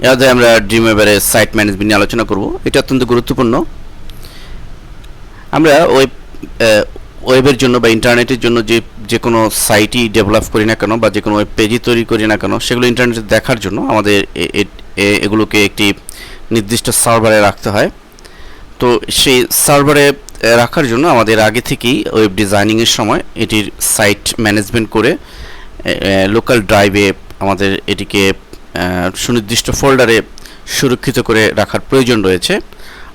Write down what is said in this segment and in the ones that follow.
এতে আমরা ড্রিমওয়েভারে site management নিয়ে আলোচনা করব। এটা অত্যন্ত গুরুত্বপূর্ণ। আমরা ওয়েবের জন্য বা ইন্টারনেটের জন্য যে কোনো সাইটই ডেভেলপ করি না কেন বা যে কোনো ওয়েব পেজই তৈরি করি না কেন, সেগুলো ইন্টারনেটে দেখার জন্য আমাদের এগুলোকে একটি নির্দিষ্ট সার্ভারে রাখতে হয়। তো সেই সার্ভারে রাখার জন্য আমাদের আগে থেকেই ওয়েব ডিজাইনিংয়ের সময় এটির সাইট ম্যানেজমেন্ট করে লোকাল ড্রাইভে আমাদের এটিকে সুনির্দিষ্ট ফোল্ডারে সুরক্ষিত করে রাখার প্রয়োজন রয়েছে।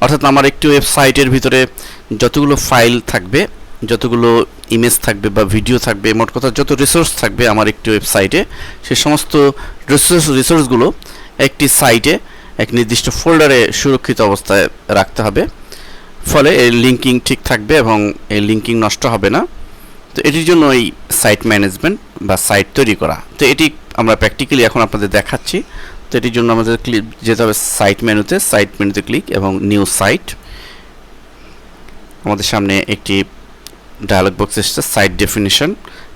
অর্থাৎ আমার একটি ওয়েবসাইটের ভিতরে যতগুলো ফাইল থাকবে, যতগুলো ইমেজ থাকবে বা ভিডিও থাকবে, মোট কথা যত রিসোর্স থাকবে আমার একটি ওয়েবসাইটে, সে সমস্ত রিসোর্সগুলো একটি সাইটে এক নির্দিষ্ট ফোল্ডারে সুরক্ষিত অবস্থায় রাখতে হবে। ফলে এর লিঙ্কিং ঠিক থাকবে এবং এই লিঙ্কিং নষ্ট হবে না। তো এটির জন্য এই সাইট ম্যানেজমেন্ট বা সাইট তৈরি করা। তো এটি আমরা প্র্যাকটিক্যালি এখন আপনাদের দেখাচ্ছি। তো এটির জন্য আমাদের যেতে হবে সাইট মেনুতে ক্লিক এবং নিউ সাইট। আমাদের সামনে একটি ডায়ালগ বক্স এসেছে, সাইট ডেফিনিশন।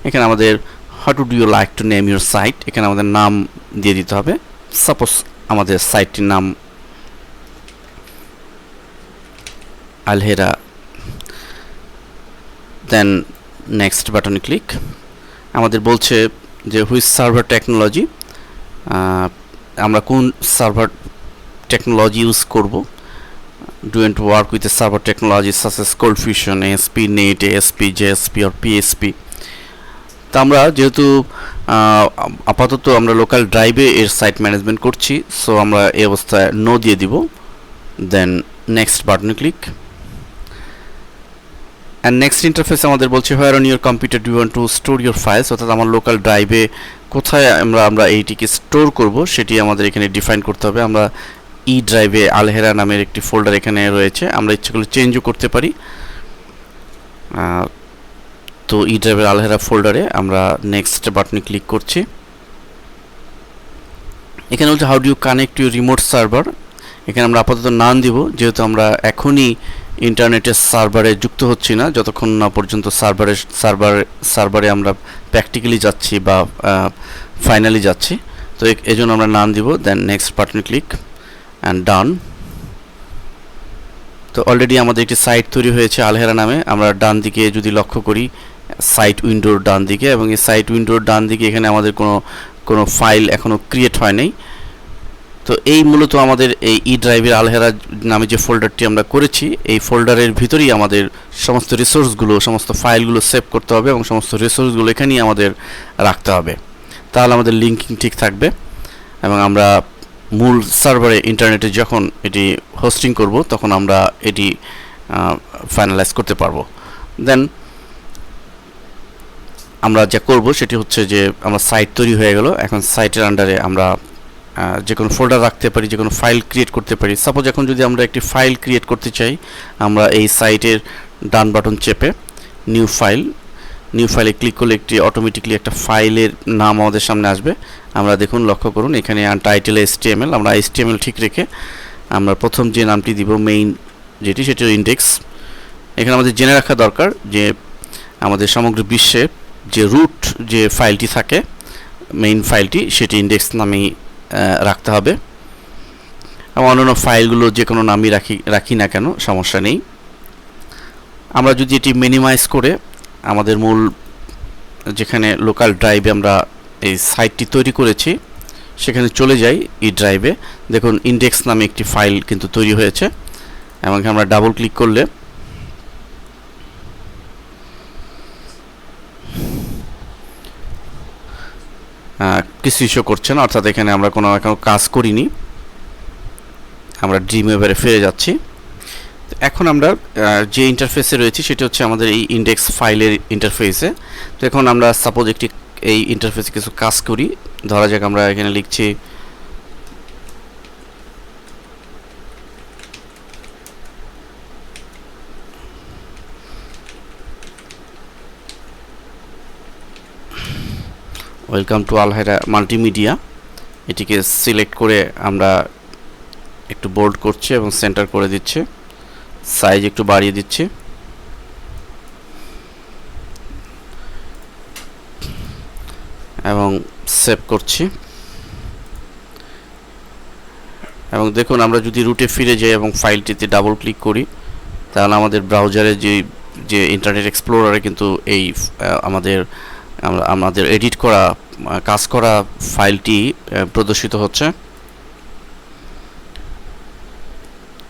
এখানে আমাদের how to do you like to name your site, এখানে আমাদের নাম দিয়ে দিতে হবে। সাপোজ আমাদের সাইটটির নাম আলহেরা, দেন নেক্সট বাটনে ক্লিক। আমাদের বলছে যে হুইচ সার্ভার টেকনোলজি, আমরা কোন সার্ভার টেকনোলজি ইউজ করব। Do you want to work with a server technology such as ColdFusion, ASP, NET, ASP, JSP or PSP. তো আমরা যেহেতু আপাতত আমরা লোকাল ড্রাইভে এর সাইট ম্যানেজমেন্ট করছি, সো আমরা এই অবস্থায় নো দিয়ে দিব। দেন নেক্সট বাটনে ক্লিক। অ্যান্ড নেক্সট ইন্টারফেস আমাদের বলছে where on your computer do you want to store your files, অর্থাৎ আমার লোকাল ড্রাইভে কোথায় আমরা এইটিকে স্টোর করব সেটি আমাদের এখানে ডিফাইন করতে হবে। আমরা ই ড্রাইভে আলহেরা নামের একটি ফোল্ডার এখানে রয়েছে, আমরা ইচ্ছে করলে চেঞ্জও করতে পারি। তো ই ড্রাইভের আলহেরা ফোল্ডারে আমরা নেক্সট বাটনে ক্লিক করছি। এখানে বলছে how do you connect your remote server. এখানে আমরা আপাতত নাম দিব, যেহেতু আমরা এখনই ইন্টারনেটের সার্ভারে যুক্ত হচ্ছি না, যতক্ষণ না পর্যন্ত সার্ভারে আমরা প্র্যাকটিক্যালি যাচ্ছি বা ফাইনালি যাচ্ছি। তো এই জন্য আমরা নাম দিব। দেন নেক্সট বাটনে ক্লিক অ্যান্ড ডান। তো অলরেডি আমাদের একটি সাইট তৈরি হয়েছে আলহেরা নামে। আমরা ডান দিকে যদি লক্ষ্য করি, সাইট উইন্ডোর ডান দিকে, এবং এই সাইট উইন্ডোর ডান দিকে এখানে আমাদের কোনো ফাইল এখনও ক্রিয়েট হয় নাই। তো এই মূলত আমাদের এই ই ড্রাইভের আলহেরা নামে যে ফোল্ডারটি আমরা করেছি, এই ফোল্ডারের ভিতরেই আমাদের সমস্ত রিসোর্সগুলো, সমস্ত ফাইলগুলো সেভ করতে হবে এবং সমস্ত রিসোর্সগুলো এখানেই আমাদের রাখতে হবে। তাহলে আমাদের লিঙ্কিং ঠিক থাকবে এবং আমরা মূল সার্ভারে ইন্টারনেটে যখন এটি হোস্টিং করব তখন আমরা এটি ফাইনালাইজ করতে পারবো। দেন আমরা যা করব সেটি হচ্ছে যে আমরা সাইট তৈরি হয়ে গেল। এখন সাইটের আন্ডারে আমরা যে কোনো ফোল্ডার রাখতে পারি, যে কোনো ফাইল ক্রিয়েট করতে পারি। সাপোজ এখন যদি আমরা একটি ফাইল ক্রিয়েট করতে চাই, আমরা এই সাইটের ডান বাটন চেপে নিউ ফাইলে ক্লিক করলে একটি অটোমেটিকলি একটা ফাইলের নাম আমাদের সামনে আসবে। আমরা দেখুন, লক্ষ্য করুন, এখানে টাইটেল HTML, আমরা HTML ঠিক রেখে আমরা প্রথম যে নামটি দিব মেইন যেটি, সেটি ইন্ডেক্স। এখানে আমাদের জেনে রাখা দরকার যে আমাদের সমগ্র বিশ্বে যে রুট যে ফাইলটি থাকে, মেইন ফাইলটি, সেটি ইন্ডেক্স নামেই রাখতে হবে। এবং অন্যান্য ফাইলগুলো যে কোনো নামই রাখি না কেন, সমস্যা নেই। আমরা যদি এটি মিনিমাইজ করে আমাদের মূল যেখানে লোকাল ড্রাইভে আমরা এই সাইটটি তৈরি করেছি সেখানে চলে যাই, ই ড্রাইভে, দেখুন ইন্ডেক্স নামে একটি ফাইল কিন্তু তৈরি হয়েছে। এবং আমরা ডাবল ক্লিক করলে কিছু ইস্যু করছে না, অর্থাৎ এখানে আমরা কোনো কাজ করিনি। আমরা ড্রিমওয়েভারে ফিরে যাচ্ছি। এখন আমরা যে ইন্টারফেসে রয়েছি সেটি হচ্ছে আমাদের এই ইন্ডেক্স ফাইলের ইন্টারফেসে। তো এখন আমরা সাপোজ এই ইন্টারফেসে কিছু কাজ করি। ধরা যাক আমরা এখানে লিখছি ওয়েলকাম টু আলহেরা মাল্টিমিডিয়া। এটিকে সিলেক্ট করে আমরা একটু বোল্ড করছি এবং সেন্টার করে দিচ্ছি, সাইজ একটু বাড়িয়ে দিচ্ছি। এবং সেভ করছি। এবং দেখুন আমরা যদি রুটে ফিরে যাই এবং ফাইলটিতে ডাবল ক্লিক করি, তাহলে আমাদের ব্রাউজারে যে ইন্টারনেট এক্সপ্লোরারে কিন্তু এই আমাদের এডিট করা কাজ করা ফাইলটি প্রদর্শিত হচ্ছে।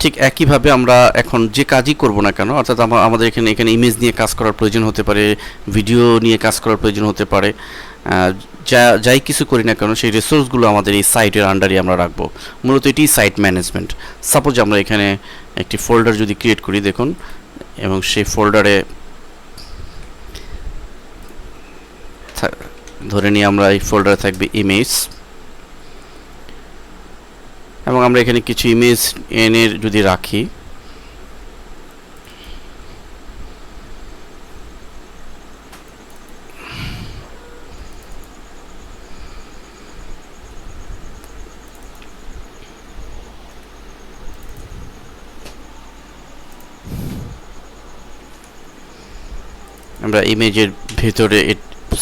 ঠিক একইভাবে আমরা এখন যে কাজই করব না কেন, অর্থাৎ আমাদের এখানে ইমেজ নিয়ে কাজ করার প্রয়োজন হতে পারে, ভিডিও নিয়ে কাজ করার প্রয়োজন হতে পারে, যাই কিছু করি না কেন সেই রিসোর্সগুলো আমাদের এই সাইটের আন্ডারে আমরা রাখবো। মূলত এটি সাইট ম্যানেজমেন্ট। সাপোজ আমরা এখানে একটি ফোল্ডার যদি ক্রিয়েট করি, দেখুন, এবং সেই ফোল্ডারে ধরে নিয়ে আমরা এই ফোল্ডারে থাকবে ইমেজ, এবং আমরা এখানে কিছু ইমেজ এনে যদি রাখি, আমরা ইমেজের ভেতরে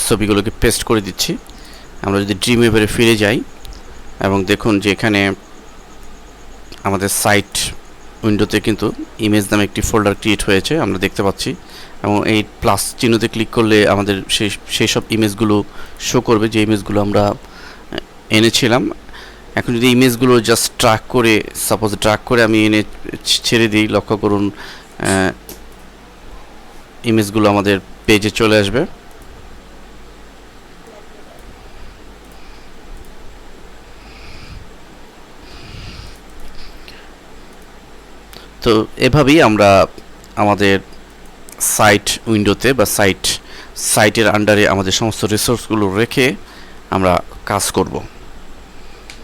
ছবিগুলোকে পেস্ট করে দিচ্ছি। আমরা যদি ড্রিমওয়েভারে ফিরে যাই এবং দেখুন যে এখানে আমাদের সাইট উইন্ডোতে কিন্তু ইমেজ নামে একটি ফোল্ডার ক্রিয়েট হয়েছে আমরা দেখতে পাচ্ছি, এবং এই প্লাস চিহ্নতে ক্লিক করলে আমাদের সেই সব ইমেজগুলো শো করবে যে ইমেজগুলো আমরা এনেছিলাম। এখন যদি ইমেজগুলো জাস্ট ট্র্যাক করে, সাপোজ ট্র্যাক করে আমি এনে ছেড়ে দিই, লক্ষ্য করুন ইমেজগুলো আমাদের পেজে চলে আসবে। তো এভাবেই আমরা আমাদের সাইট উইন্ডোতে বা সাইটের আন্ডারে আমাদের সমস্ত রিসোর্সগুলো রেখে আমরা কাজ করব।